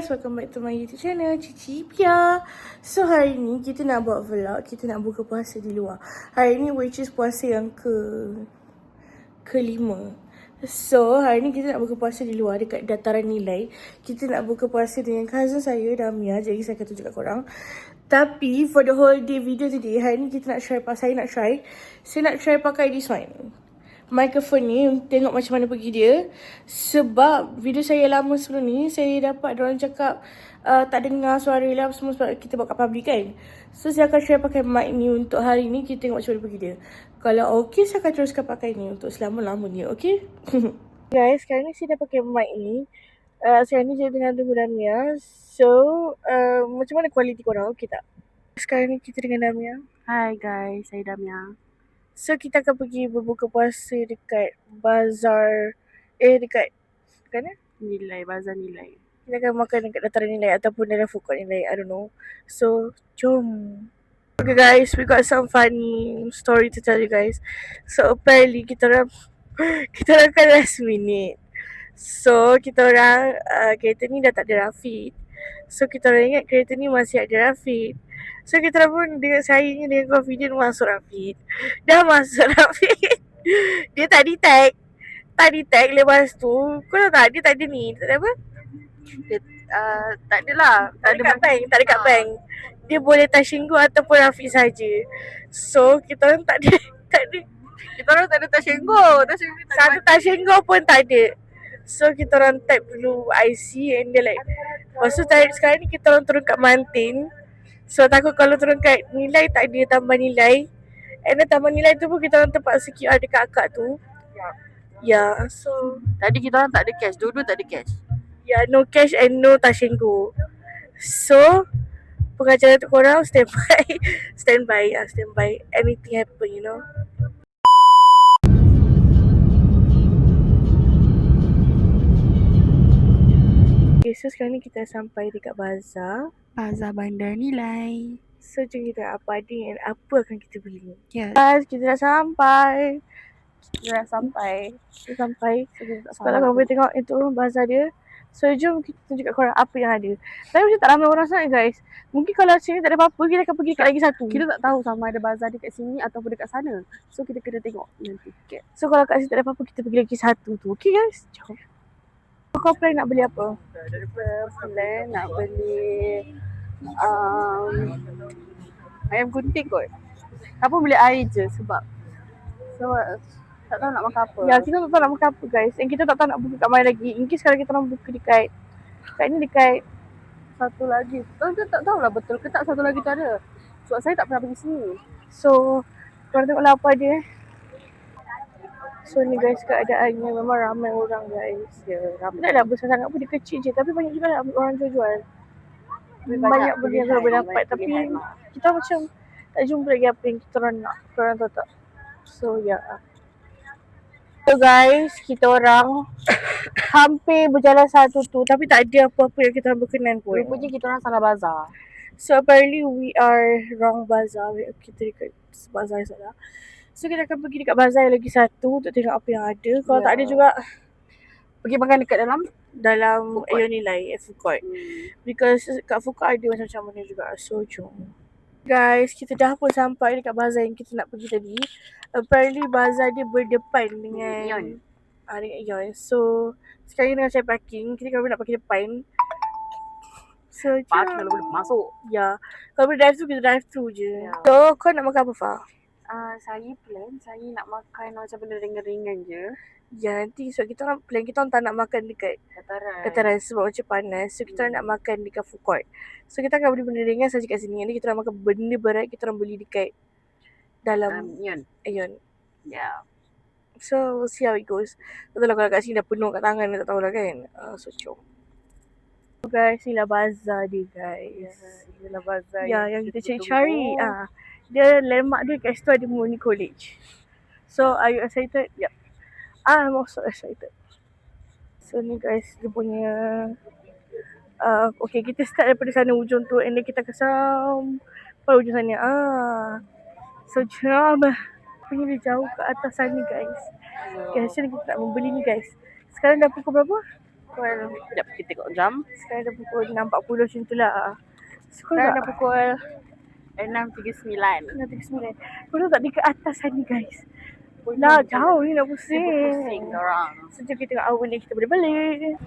guys, welcome back to my YouTube channel, Cici Pia. So hari ni kita nak buat vlog, kita nak buka puasa di luar. Hari ni which is puasa yang kelima. So hari ni kita nak buka puasa di luar dekat Dataran Nilai. Kita nak buka puasa dengan cousin saya, Damia. Jadi saya akan tunjuk kat korang. Tapi for the whole day video today, hari ni kita nak try, saya nak try pakai this one, microphone ni, tengok macam mana pergi dia. Sebab video saya lama sebelum ni, saya dapat diorang cakap tak dengar suara lah semua sebab kita buat kat public kan. So saya akan try pakai mic ni untuk hari ni, kita tengok macam mana pergi dia. Kalau okey, saya akan teruskan pakai ni untuk selama-lamanya, okey? Guys, sekarang ni saya dah pakai mic ni. Sekarang ni saya dengan tunggu Damia. So, macam mana kualiti korang, okey tak? Sekarang ni kita dengan Damia. Hai guys, saya Damia. So kita akan pergi berbuka puasa dekat bazar dekat mana? Nilai, bazar Nilai. Kita akan makan dekat Dataran Nilai ataupun dalam food court Nilai, I don't know. So jom. Okay guys, we got some funny story to tell you guys. So apparently kita orang kan last minute. So kita orang kereta ni dah tak ada Rafiq. So kita orang ingat kereta ni masih ada Rafiq. So kita pun dengan saya ni dengan confident masuk Rafiq. Dah masuk Rafiq. Dia tak detect. Lepas tu kau tahu tak, dia tak ada ni, tak ada apa? Dia, tak ada lah. Tak ada kat bank. Dia boleh touching go ataupun Rafiq saja. So kita orang tak ada. Kita orang tak ada touch and go. Satu touching go pun tak ada. So kita orang type dulu IC and dia like, lepas tu sekarang ni kita orang turun kat Mantin. So takut kalau turun kat Nilai tak ada tambah nilai. And then tambah nilai tu pun kita orang terpaksa QR dekat akak tu. Ya, so Tadi kita orang tak ada cash. Dua-dua tak ada cash. ya, no cash and no touch and go. So pengacara tu korang stand by. Anything happen, you know. Okay, so sekarang ni kita sampai dekat bazar Bandar Nilai. So jom kita apa ada dan apa akan kita beli. Ya. Guys, kita dah sampai. Kalau korang boleh tengok itu bazar dia. So jom kita tunjuk kat korang apa yang ada. Tapi macam tak ramai orang sangat guys. Mungkin kalau sini tak ada apa-apa, kita akan pergi dekat lagi satu. Kita tak tahu sama ada bazar dekat sini ataupun dekat sana. So kita kena tengok nanti. Okay. So kalau kat sini tak ada apa-apa, kita pergi lagi satu tu. Okay guys, jom. Kau plan nak beli apa? Plan nak beli ayam gunting kot. Apa beli air je sebab tak tahu nak makan apa. Ya, kita tak tahu nak makan apa guys. And kita tak tahu nak buka kat mana lagi. In case kalau kita nak buka dekat Satu lagi. Kita tak tahulah betul ke tak satu lagi tu ada. Sebab saya tak pernah pergi sini. So korang tengoklah apa dia. So ni guys, keadaannya memang ramai orang guys. Ya, ramai. Tak ada besar sangat pun, dia kecil je. Tapi banyak juga orang jual. Banyak beli yang korang boleh dapat. Tapi kita macam tak jumpa lagi apa yang kita orang nak. Korang tahu tak? So ya. So guys, kita orang hampir berjalan satu tu. Tapi tak ada apa-apa yang kita orang berkenan pun. Rupanya kita orang salah bazar. So apparently we are wrong bazaar. Kita dekat bazar yang salah. So kita akan pergi dekat bazar lagi satu untuk tengok apa yang ada. Kalau tak ada juga, pergi makan dekat dalam Ayo Nilai food court. Because kat food court ada macam-macam mana juga. So jom. Guys, kita dah pun sampai dekat bazar yang kita nak pergi tadi. Apparently bazar dia berdepan dengan Ion. So sekarang ni tengah cari parking. Kita kalau nak parking depan. So parking kalau boleh masuk. Ya. Kalau boleh drive thru, kita drive thru je. So kau nak makan apa, Fah? Saya nak makan macam benda ringan-ringan je. Ya, nanti sebab kita orang plan, kita orang tak nak makan dekat Dataran sebab macam panas. So kita orang nak makan dekat food court. So kita akan beli benda ringan saja kat sini. Nanti kita orang makan benda berat, kita orang beli dekat dalam Aeon. Yeah. So we'll see how it goes. Tak tahu lah kalau kat sini dah penuh kat tangan, tak tahulah kan. So jom. So guys, inilah bazar dia guys. Inilah bazar yang kita cari. Dia landmark dia kat situ ada Murni College. So are you excited? Yep. I'm also excited. So ni guys, dia punya okay, kita start daripada sana ujung tu and then kita akan sampai ujung sana. So jom. Punya dia jauh ke atas sana guys. Okay, hasil kita nak membeli ni guys. Sekarang dah pukul berapa? Sekejap kita tengok jam. Sekarang dah pukul 6.40 macam tu lah. Sekarang dah pukul 6.39. 6.39. Kau tahu tak dekat atas sana guys. Lah jauh ni nak pusing. Pusing orang. Sejak kita tengok awal ni kita boleh balik.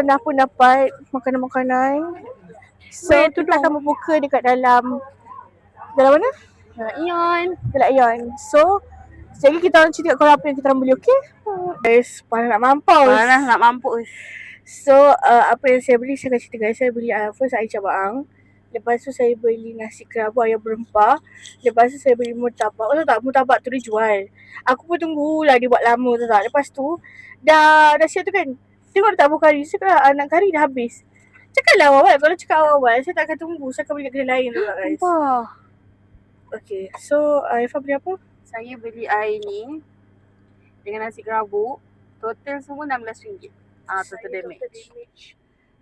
Dah pun dapat makanan-makanan. So Wait, kita akan berbuka dekat dalam mana? Ion. Dalam Ion. So sekejap lagi kita orang cerita kat korang apa yang kita orang beli, okey? Guys, panas nak mampus. Panas nak mampus. So apa yang saya beli, saya akan cerita guys. Saya beli first air cabaang. Lepas tu saya beli nasi kerabu ayam berempah. Lepas tu saya beli murtabak. Tahu tak murtabak tu dia jual. Aku pun tunggulah dia buat lama, tahu tak. Lepas tu dah siap tu kan. Tengok dia tak bawa kari. Saya kata anak kari dah habis. Cakaplah awal. Kalau cakap awal saya tak akan tunggu. Saya akan beli kat kedai lain tu tak guys. Wah. Okay. So Ifah beli apa? Saya beli air ni dengan nasi kerabu. Total semua RM16. Total damage.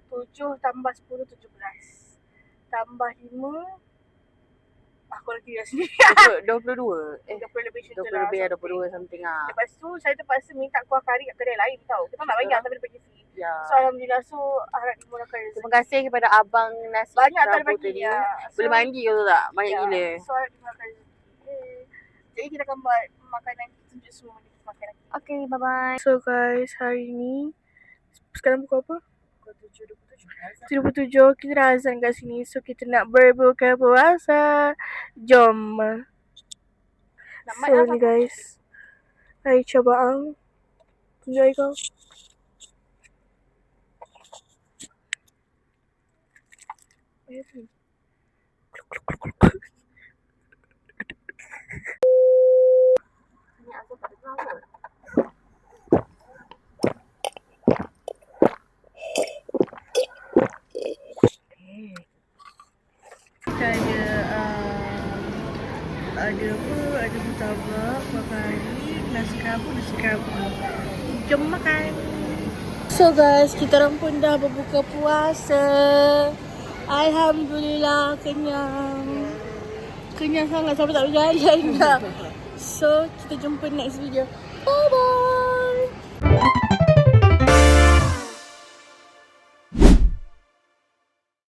7 tambah 10, 17. Tambah 5. Aku lagi dah sendiri. 22. 20 lebih macam tu 20 lah. lebih ada 22 something lah. Lepas tu saya terpaksa minta kuah kari kat kedai lain tau. Kita nak bayar tapi dia bagi free. Ya. So alhamdulillah, so harap dimurahkan rezeki. Terima kasih kepada abang nasi Banyak tak kerabu bagi tadi. ya. Boleh mandi ke tu tak? Banyak gila. So harap dimurahkan rezeki. Jadi kita akan buat makanan, kita tunjuk semua benda kita makan lagi. Okay, bye-bye. So guys, hari ni sekarang pukul apa? Pukul 7.27. Kita dah azan kat sini. So kita nak berbuka puasa. Jom. So ni guys, air cabaang. Tunjuk air kau. Air tu. Kita ada apa? Ada murtabak, kuah kari, nasi kerabu. Jom makan. So guys, kita orang pun dah berbuka puasa. Alhamdulillah, kenyang. Kenyang sangat sampai tak berjalan dah. So, kita jumpa next video. Bye bye.